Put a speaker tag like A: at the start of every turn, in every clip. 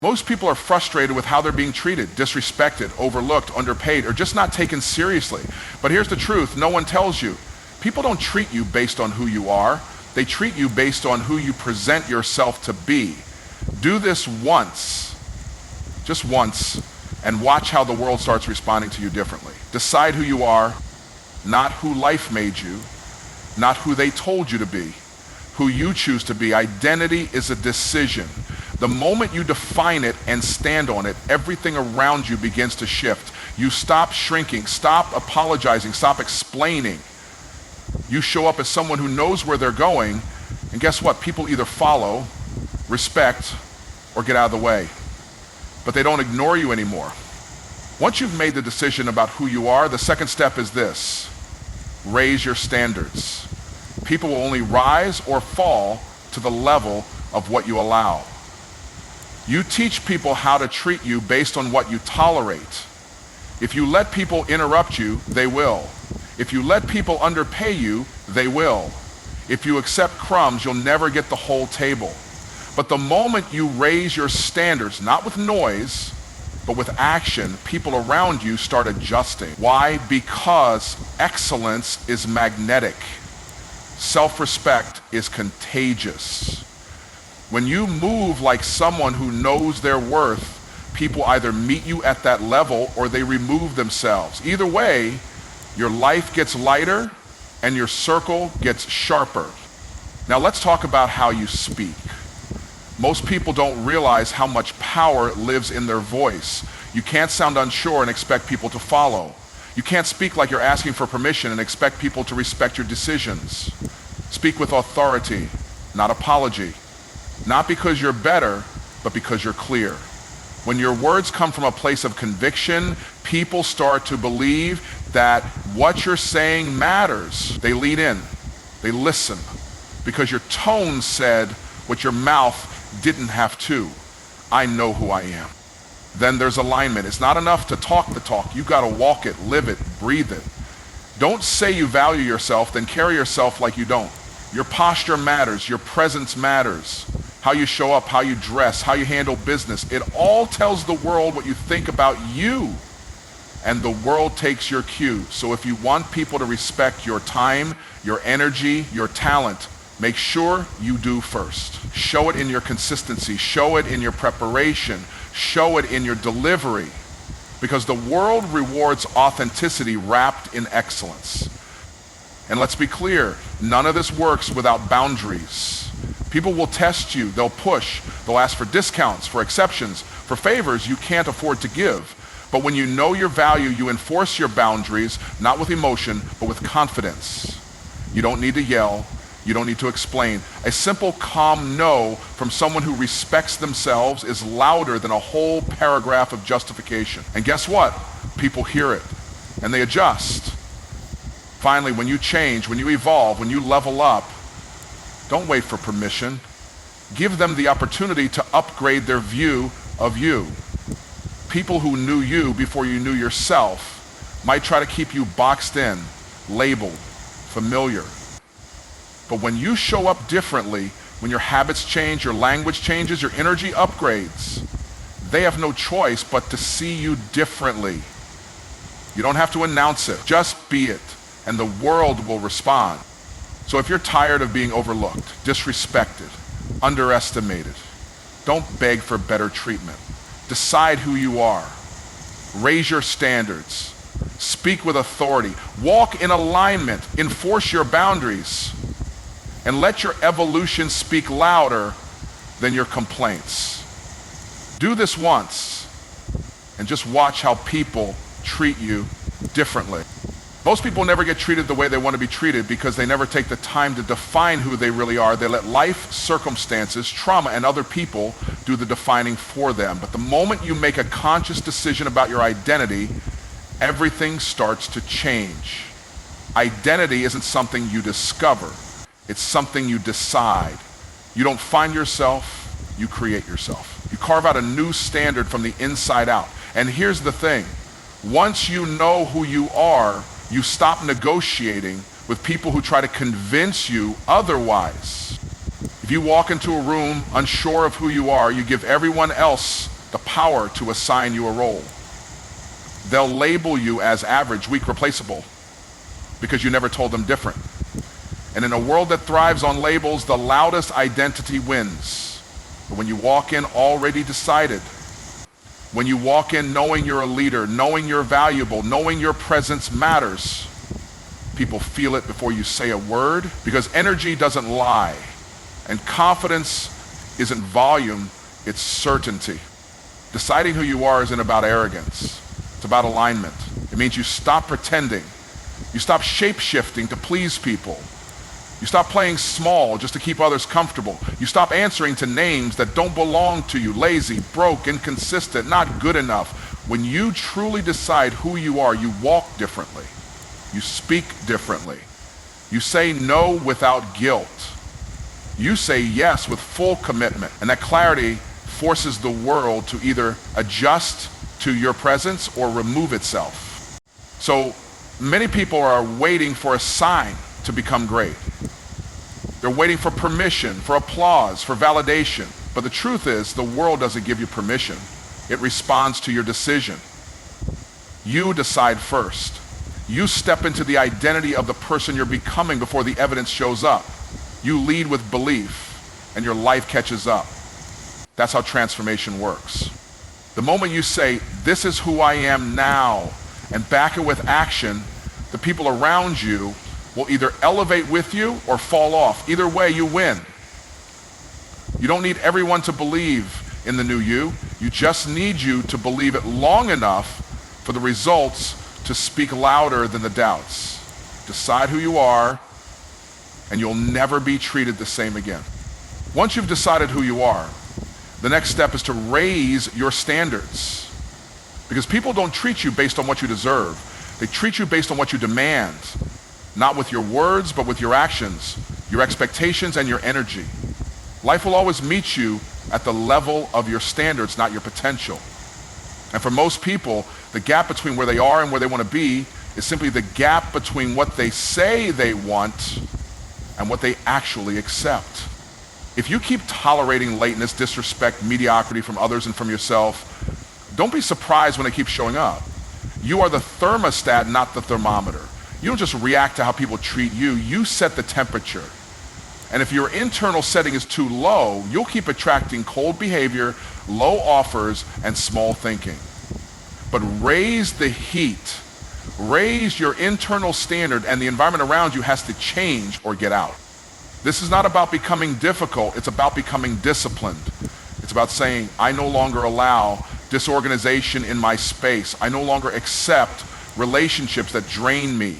A: Most people are frustrated with how they're being treated, disrespected, overlooked, underpaid, or just not taken seriously. But here's the truth, no one tells you. People don't treat you based on who you are. They treat you based on who you present yourself to be. Do this once, just once, and watch how the world starts responding to you differently. Decide who you are, not who life made you, not who they told you to be, who you choose to be. Identity is a decision. The moment you define it and stand on it, everything around you begins to shift. You stop shrinking, stop apologizing, stop explaining. You show up as someone who knows where they're going, and guess what? People either follow, respect, or get out of the way. But they don't ignore you anymore. Once you've made the decision about who you are, the second step is this: raise your standards. People will only rise or fall to the level of what you allow. You teach people how to treat you based on what you tolerate. If you let people interrupt you, they will. If you let people underpay you, they will. If you accept crumbs, you'll never get the whole table. But the moment you raise your standards, not with noise, but with action, people around you start adjusting. Why? Because excellence is magnetic. Self-respect is contagious. When you move like someone who knows their worth, people either meet you at that level or they remove themselves. Either way, your life gets lighter and your circle gets sharper. Now let's talk about how you speak. Most people don't realize how much power lives in their voice. You can't sound unsure and expect people to follow. You can't speak like you're asking for permission and expect people to respect your decisions. Speak with authority, not apology. Not because you're better, but because you're clear. When your words come from a place of conviction, people start to believe that what you're saying matters. They lean in, they listen, because your tone said what your mouth didn't have to. I know who I am. Then there's alignment. It's not enough to talk the talk. You gotta walk it, live it, breathe it. Don't say you value yourself, then carry yourself like you don't. Your posture matters, your presence matters. How you show up, how you dress, how you handle business. It all tells the world what you think about you. And the world takes your cue. So if you want people to respect your time, your energy, your talent, make sure you do first. Show it in your consistency, show it in your preparation, show it in your delivery. Because the world rewards authenticity wrapped in excellence. And let's be clear, none of this works without boundaries. People will test you, they'll push, they'll ask for discounts, for exceptions, for favors you can't afford to give. But when you know your value, you enforce your boundaries, not with emotion, but with confidence. You don't need to yell, you don't need to explain. A simple, calm no from someone who respects themselves is louder than a whole paragraph of justification. And guess what? People hear it, and they adjust. Finally, when you change, when you evolve, when you level up, don't wait for permission. Give them the opportunity to upgrade their view of you. People who knew you before you knew yourself might try to keep you boxed in, labeled, familiar. But when you show up differently, when your habits change, your language changes, your energy upgrades, they have no choice but to see you differently. You don't have to announce it, just be it, and the world will respond. So if you're tired of being overlooked, disrespected, underestimated, don't beg for better treatment. Decide who you are. Raise your standards. Speak with authority. Walk in alignment. Enforce your boundaries. And let your evolution speak louder than your complaints. Do this once and just watch how people treat you differently. Most people never get treated the way they want to be treated because they never take the time to define who they really are. They let life, circumstances, trauma, and other people do the defining for them. But the moment you make a conscious decision about your identity, everything starts to change. Identity isn't something you discover. It's something you decide. You don't find yourself, you create yourself. You carve out a new standard from the inside out. And here's the thing. Once you know who you are, you stop negotiating with people who try to convince you otherwise. If you walk into a room unsure of who you are, you give everyone else the power to assign you a role. They'll label you as average, weak, replaceable, because you never told them different. And in a world that thrives on labels, the loudest identity wins. But when you walk in already decided, when you walk in knowing you're a leader, knowing you're valuable, knowing your presence matters, people feel it before you say a word, because energy doesn't lie. And confidence isn't volume, it's certainty. Deciding who you are isn't about arrogance. It's about alignment. It means you stop pretending. You stop shape-shifting to please people. You stop playing small just to keep others comfortable. You stop answering to names that don't belong to you. Lazy, broke, inconsistent, not good enough. When you truly decide who you are, you walk differently. You speak differently. You say no without guilt. You say yes with full commitment. And that clarity forces the world to either adjust to your presence or remove itself. So many people are waiting for a sign to become great. They're waiting for permission, for applause, for validation. But the truth is, the world doesn't give you permission. It responds to your decision. You decide first. You step into the identity of the person you're becoming before the evidence shows up. You lead with belief, and your life catches up. That's how transformation works. The moment you say, "This is who I am now," and back it with action, the people around you will either elevate with you or fall off. Either way, you win. You don't need everyone to believe in the new you. You just need you to believe it long enough for the results to speak louder than the doubts. Decide who you are, and you'll never be treated the same again. Once you've decided who you are, the next step is to raise your standards. Because people don't treat you based on what you deserve. They treat you based on what you demand. Not with your words, but with your actions, your expectations, and your energy. Life will always meet you at the level of your standards, not your potential. And for most people, the gap between where they are and where they want to be is simply the gap between what they say they want and what they actually accept. If you keep tolerating lateness, disrespect, mediocrity from others and from yourself, don't be surprised when it keeps showing up. You are the thermostat, not the thermometer. You don't just react to how people treat you, you set the temperature. And if your internal setting is too low, you'll keep attracting cold behavior, low offers, and small thinking. But raise the heat. Raise your internal standard, and the environment around you has to change or get out. This is not about becoming difficult, it's about becoming disciplined. It's about saying, I no longer allow disorganization in my space. I no longer accept relationships that drain me.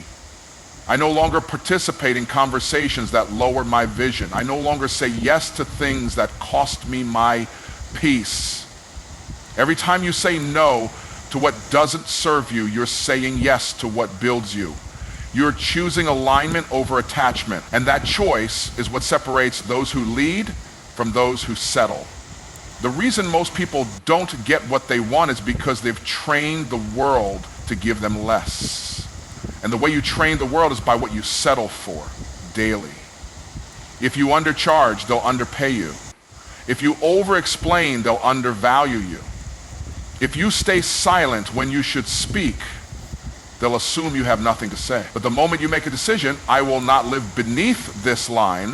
A: I no longer participate in conversations that lower my vision. I no longer say yes to things that cost me my peace. Every time you say no to what doesn't serve you, you're saying yes to what builds you. You're choosing alignment over attachment, and that choice is what separates those who lead from those who settle. The reason most people don't get what they want is because they've trained the world to give them less. And the way you train the world is by what you settle for daily. If you undercharge, they'll underpay you. If you over-explain, they'll undervalue you. If you stay silent when you should speak, they'll assume you have nothing to say. But the moment you make a decision, I will not live beneath this line,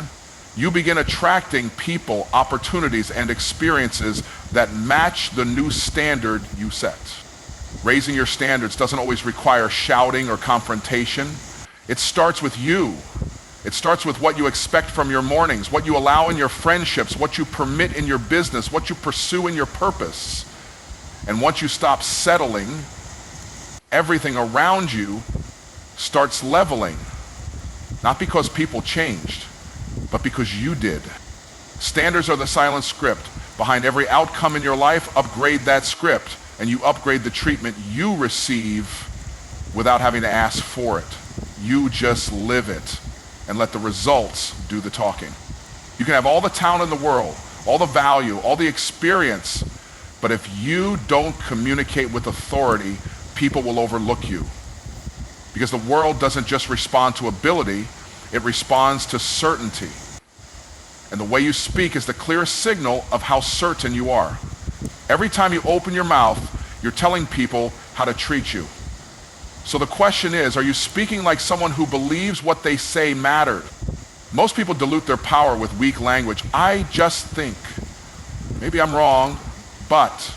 A: you begin attracting people, opportunities, and experiences that match the new standard you set. Raising your standards doesn't always require shouting or confrontation. It starts with you. It starts with what you expect from your mornings, what you allow in your friendships, what you permit in your business, what you pursue in your purpose. And once you stop settling, everything around you starts leveling. Not because people changed, but because you did. Standards are the silent script. Behind every outcome in your life, upgrade that script, and you upgrade the treatment you receive without having to ask for it. You just live it and let the results do the talking. You can have all the talent in the world, all the value, all the experience, but if you don't communicate with authority, people will overlook you. Because the world doesn't just respond to ability, it responds to certainty. And the way you speak is the clearest signal of how certain you are. Every time you open your mouth, you're telling people how to treat you. So the question is, are you speaking like someone who believes what they say matters? Most people dilute their power with weak language. I just think. Maybe I'm wrong, but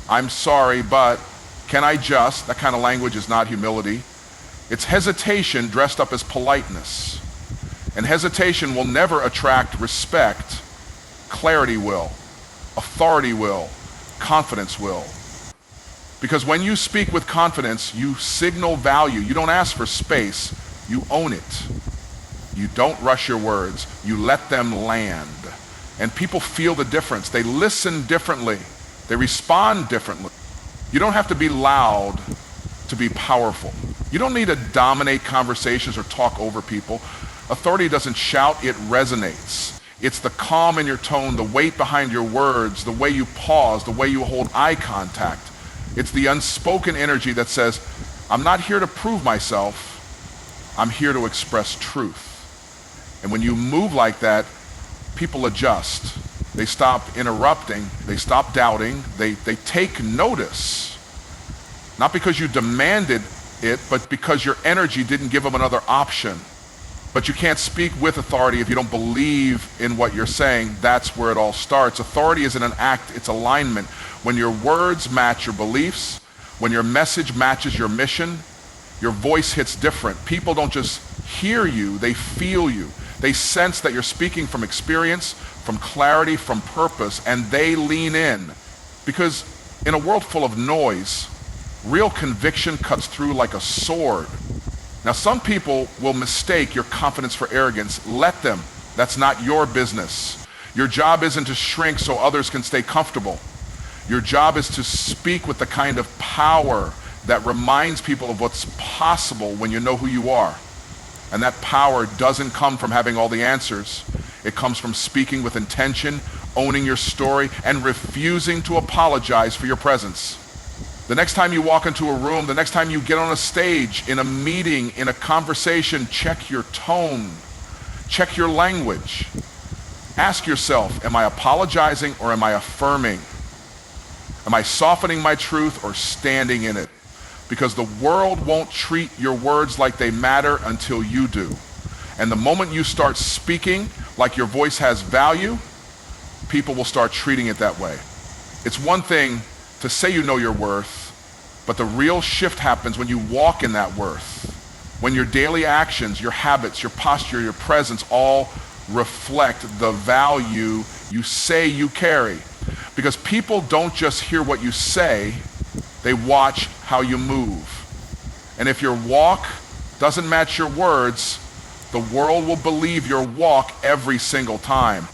A: I'm sorry, but can I just? That kind of language is not humility. It's hesitation dressed up as politeness. And hesitation will never attract respect. Clarity will. Authority will. Confidence will. Because when you speak with confidence, you signal value. You don't ask for space, you own it. You don't rush your words, you let them land. And people feel the difference. They listen differently. They respond differently. You don't have to be loud to be powerful. You don't need to dominate conversations or talk over people. Authority doesn't shout, it resonates. It's the calm in your tone, the weight behind your words, the way you pause, the way you hold eye contact. It's the unspoken energy that says, I'm not here to prove myself, I'm here to express truth. And when you move like that, people adjust. They stop interrupting, they stop doubting, they take notice. Not because you demanded it, but because your energy didn't give them another option. But you can't speak with authority if you don't believe in what you're saying. That's where it all starts. Authority isn't an act, it's alignment. When your words match your beliefs, when your message matches your mission, your voice hits different. People don't just hear you, they feel you. They sense that you're speaking from experience, from clarity, from purpose, and they lean in. Because in a world full of noise, real conviction cuts through like a sword. Now, some people will mistake your confidence for arrogance. Let them. That's not your business. Your job isn't to shrink so others can stay comfortable. Your job is to speak with the kind of power that reminds people of what's possible when you know who you are. And that power doesn't come from having all the answers. It comes from speaking with intention, owning your story, and refusing to apologize for your presence. The next time you walk into a room, the next time you get on a stage, in a meeting, in a conversation, check your tone, check your language. Ask yourself, am I apologizing or am I affirming? Am I softening my truth or standing in it? Because the world won't treat your words like they matter until you do. And the moment you start speaking like your voice has value, people will start treating it that way. It's one thing to say you know your worth, but the real shift happens when you walk in that worth. When your daily actions, your habits, your posture, your presence all reflect the value you say you carry. Because people don't just hear what you say, they watch how you move. And if your walk doesn't match your words, the world will believe your walk every single time.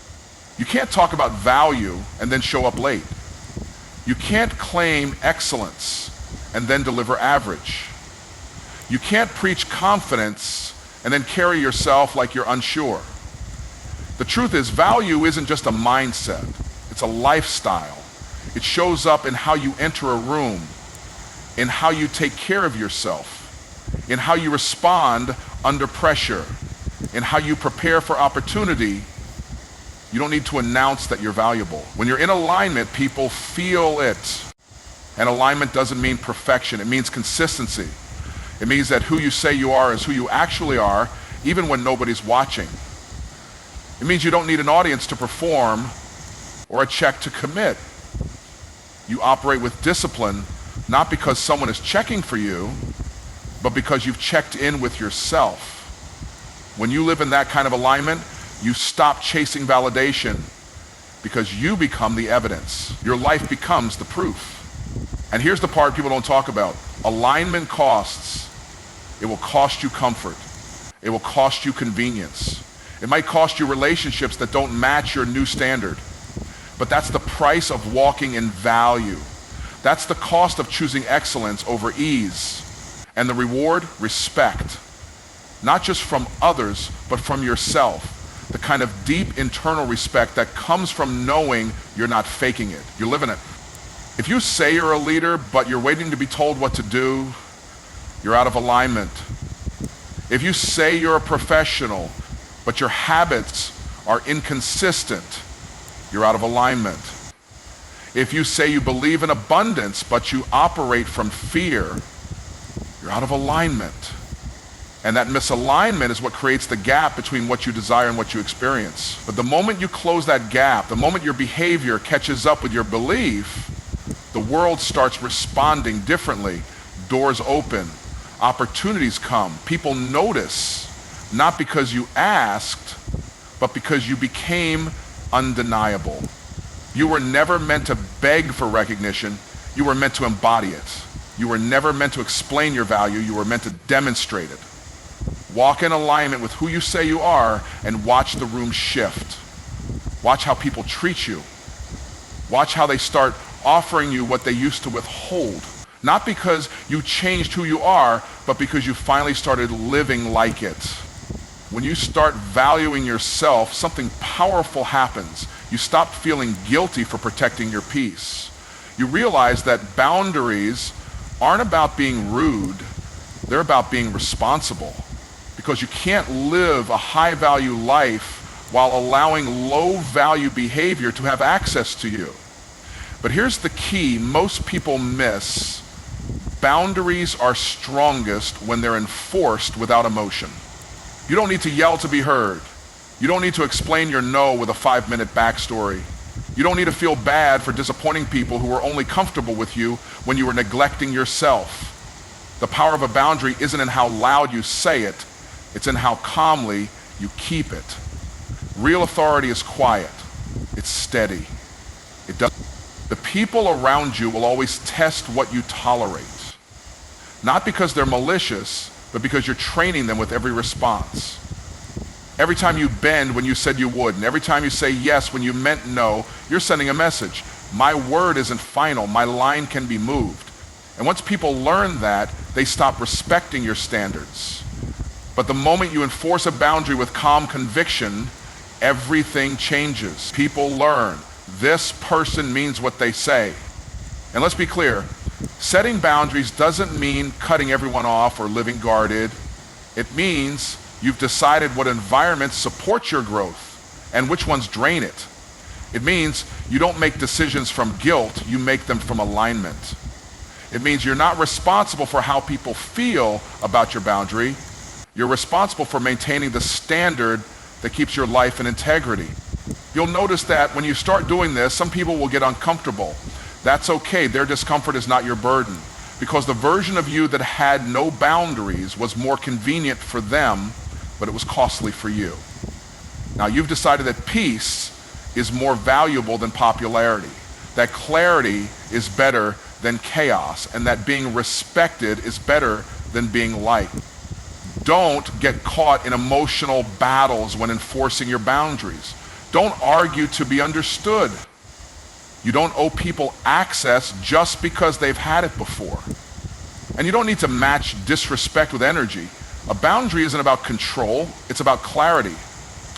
A: You can't talk about value and then show up late. You can't claim excellence and then deliver average. You can't preach confidence and then carry yourself like you're unsure. The truth is, value isn't just a mindset, it's a lifestyle. It shows up in how you enter a room, in how you take care of yourself, in how you respond under pressure, in how you prepare for opportunity. You don't need to announce that you're valuable. When you're in alignment, people feel it. And alignment doesn't mean perfection, it means consistency. It means that who you say you are is who you actually are, even when nobody's watching. It means you don't need an audience to perform or a check to commit. You operate with discipline, not because someone is checking for you, but because you've checked in with yourself. When you live in that kind of alignment, you stop chasing validation because you become the evidence. Your life becomes the proof. And here's the part people don't talk about. Alignment costs. It will cost you comfort. It will cost you convenience. It might cost you relationships that don't match your new standard. But that's the price of walking in value. That's the cost of choosing excellence over ease. And the reward, respect. Not just from others, but from yourself. The kind of deep internal respect that comes from knowing you're not faking it. You're living it. If you say you're a leader, but you're waiting to be told what to do, you're out of alignment. If you say you're a professional, but your habits are inconsistent, you're out of alignment. If you say you believe in abundance, but you operate from fear, you're out of alignment. And that misalignment is what creates the gap between what you desire and what you experience. But the moment you close that gap, the moment your behavior catches up with your belief, the world starts responding differently. Doors open, opportunities come, people notice, not because you asked, but because you became undeniable. You were never meant to beg for recognition, you were meant to embody it. You were never meant to explain your value, you were meant to demonstrate it. Walk in alignment with who you say you are and watch the room shift. Watch how people treat you. Watch how they start offering you what they used to withhold. Not because you changed who you are, but because you finally started living like it. When you start valuing yourself, something powerful happens. You stop feeling guilty for protecting your peace. You realize that boundaries aren't about being rude, they're about being responsible. Because you can't live a high-value life while allowing low-value behavior to have access to you. But here's the key most people miss. Boundaries are strongest when they're enforced without emotion. You don't need to yell to be heard. You don't need to explain your no with a 5-minute backstory. You don't need to feel bad for disappointing people who were only comfortable with you when you were neglecting yourself. The power of a boundary isn't in how loud you say it, it's in how calmly you keep it. Real authority is quiet. It's steady. The people around you will always test what you tolerate. Not because they're malicious, but because you're training them with every response. Every time you bend when you said you would, and every time you say yes when you meant no, you're sending a message. My word isn't final. My line can be moved. And once people learn that, they stop respecting your standards. But the moment you enforce a boundary with calm conviction, everything changes. People learn. This person means what they say. And let's be clear, setting boundaries doesn't mean cutting everyone off or living guarded. It means you've decided what environments support your growth and which ones drain it. It means you don't make decisions from guilt, you make them from alignment. It means you're not responsible for how people feel about your boundary. You're responsible for maintaining the standard that keeps your life in integrity. You'll notice that when you start doing this, some people will get uncomfortable. That's okay, their discomfort is not your burden, because the version of you that had no boundaries was more convenient for them, but it was costly for you. Now you've decided that peace is more valuable than popularity, that clarity is better than chaos, and that being respected is better than being liked. Don't get caught in emotional battles when enforcing your boundaries. Don't argue to be understood. You don't owe people access just because they've had it before. And you don't need to match disrespect with energy. A boundary isn't about control, it's about clarity.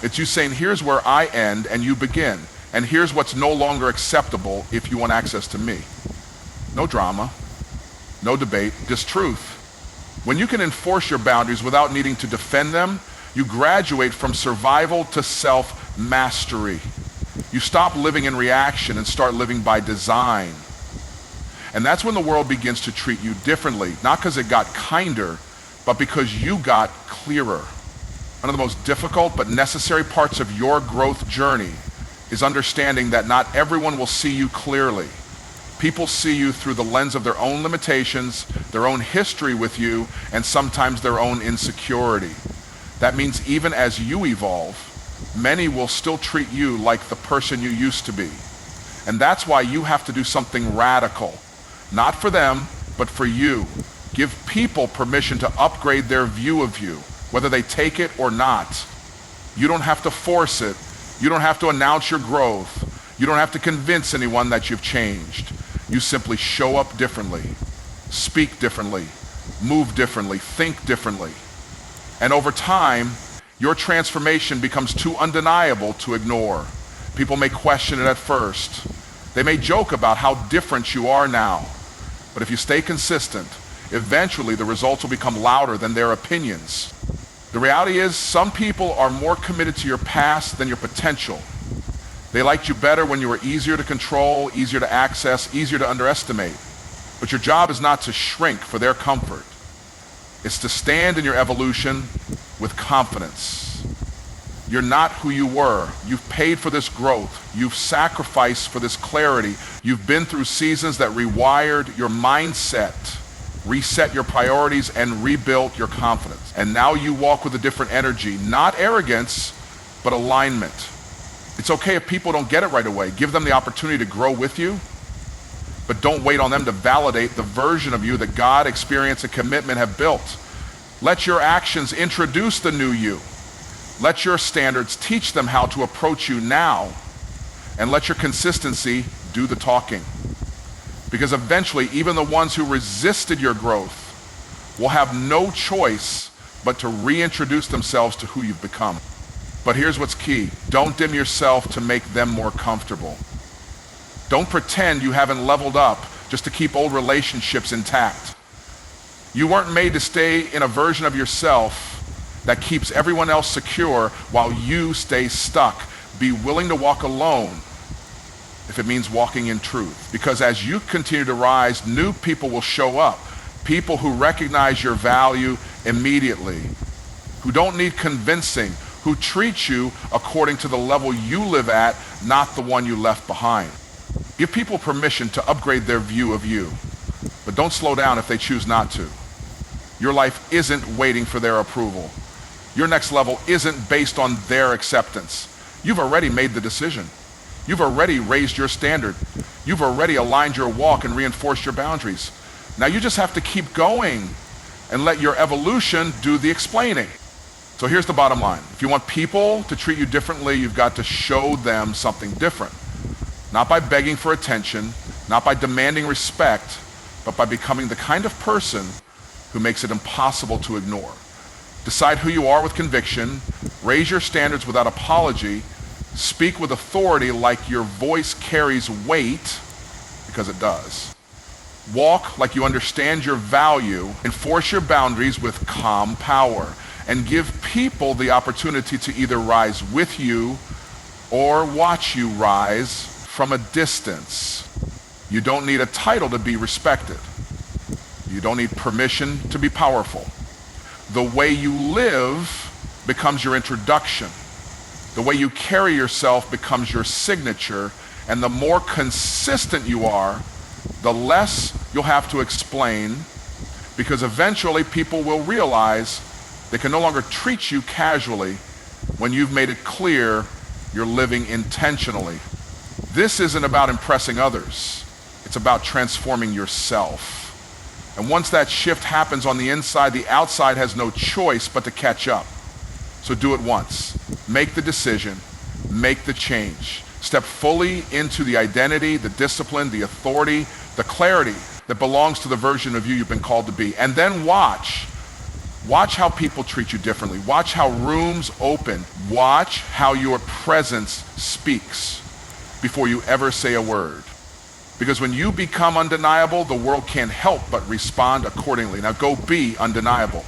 A: It's you saying, here's where I end and you begin, and here's what's no longer acceptable if you want access to me. No drama, no debate, just truth. When you can enforce your boundaries without needing to defend them, you graduate from survival to self-mastery. You stop living in reaction and start living by design. And that's when the world begins to treat you differently, not because it got kinder, but because you got clearer. One of the most difficult but necessary parts of your growth journey is understanding that not everyone will see you clearly. People see you through the lens of their own limitations, their own history with you, and sometimes their own insecurity. That means even as you evolve, many will still treat you like the person you used to be. And that's why you have to do something radical. Not for them, but for you. Give people permission to upgrade their view of you, whether they take it or not. You don't have to force it. You don't have to announce your growth. You don't have to convince anyone that you've changed. You simply show up differently, speak differently, move differently, think differently. And over time, your transformation becomes too undeniable to ignore. People may question it at first. They may joke about how different you are now. But if you stay consistent, eventually the results will become louder than their opinions. The reality is, some people are more committed to your past than your potential. They liked you better when you were easier to control, easier to access, easier to underestimate. But your job is not to shrink for their comfort. It's to stand in your evolution with confidence. You're not who you were. You've paid for this growth. You've sacrificed for this clarity. You've been through seasons that rewired your mindset, reset your priorities, and rebuilt your confidence. And now you walk with a different energy, not arrogance, but alignment. It's okay if people don't get it right away. Give them the opportunity to grow with you, but don't wait on them to validate the version of you that God, experience, and commitment have built. Let your actions introduce the new you. Let your standards teach them how to approach you now, and let your consistency do the talking. Because eventually, even the ones who resisted your growth will have no choice but to reintroduce themselves to who you've become. But here's what's key. Don't dim yourself to make them more comfortable. Don't pretend you haven't leveled up just to keep old relationships intact. You weren't made to stay in a version of yourself that keeps everyone else secure while you stay stuck. Be willing to walk alone if it means walking in truth. Because as you continue to rise, new people will show up. People who recognize your value immediately, who don't need convincing, who treat you according to the level you live at, not the one you left behind. Give people permission to upgrade their view of you, but don't slow down if they choose not to. Your life isn't waiting for their approval. Your next level isn't based on their acceptance. You've already made the decision. You've already raised your standard. You've already aligned your walk and reinforced your boundaries. Now you just have to keep going and let your evolution do the explaining. So here's the bottom line. If you want people to treat you differently, you've got to show them something different. Not by begging for attention, not by demanding respect, but by becoming the kind of person who makes it impossible to ignore. Decide who you are with conviction, raise your standards without apology, speak with authority like your voice carries weight, because it does. Walk like you understand your value, enforce your boundaries with calm power, and give people the opportunity to either rise with you or watch you rise from a distance. You don't need a title to be respected. You don't need permission to be powerful. The way you live becomes your introduction. The way you carry yourself becomes your signature, and the more consistent you are, the less you'll have to explain, because eventually people will realize they can no longer treat you casually when you've made it clear you're living intentionally. This isn't about impressing others. It's about transforming yourself. And once that shift happens on the inside, the outside has no choice but to catch up. So do it once. Make the decision. Make the change. Step fully into the identity, the discipline, the authority, the clarity that belongs to the version of you you've been called to be. And then watch. Watch how people treat you differently. Watch how rooms open. Watch how your presence speaks before you ever say a word. Because when you become undeniable, the world can't help but respond accordingly. Now go be undeniable.